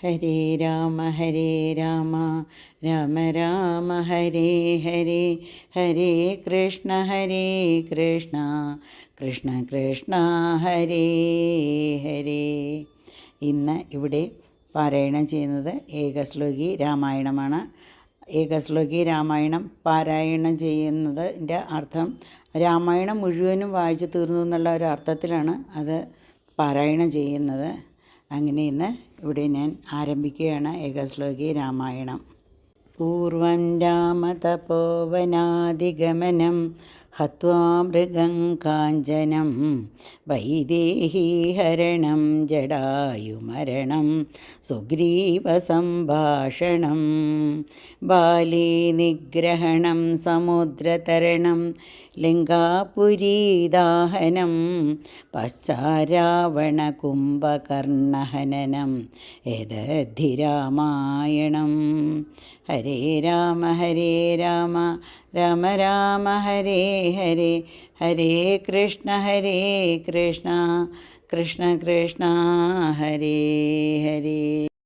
ഹരേ രാമ രാമ രാമ ഹരേ ഹരേ, ഹരേ കൃഷ്ണ കൃഷ്ണ കൃഷ്ണ ഹരേ ഹരേ. ഇന്ന് ഇവിടെ പാരായണം ചെയ്യുന്നത് ഏകശ്ലോകി രാമായണമാണ്. ഏകശ്ലോകി രാമായണം പാരായണം ചെയ്യുന്നതിൻ്റെ അർത്ഥം രാമായണം മുഴുവനും വായിച്ചു തീർന്നു എന്നുള്ള ഒരു അർത്ഥത്തിലാണ് അത് പാരായണം ചെയ്യുന്നത്. അങ്ങനെ ഇന്ന് ഇവിടെ ഞാൻ ആരംഭിക്കുകയാണ് ഏകശ്ലോകി രാമായണം. പൂർവം രാമതപോവനാദിഗമനം ഹത്വാ മൃഗം കാഞ്ചനം വൈദേഹീഹരണം ജടായുമരണം സുഗ്രീവസംഭാഷണം ബാലീ നിഗ്രഹണം സമുദ്രതരണം ലങ്കാപുരീദാഹനം പശ്ചാരാവണകുംഭകർണഹനനം ഏതദ്ധി രാമായണം. ഹരേ രാമ രാമ രാമ ഹരേ ഹരേ, ഹരേ കൃഷ്ണ കൃഷ്ണ കൃഷ്ണ ഹരേ ഹരേ.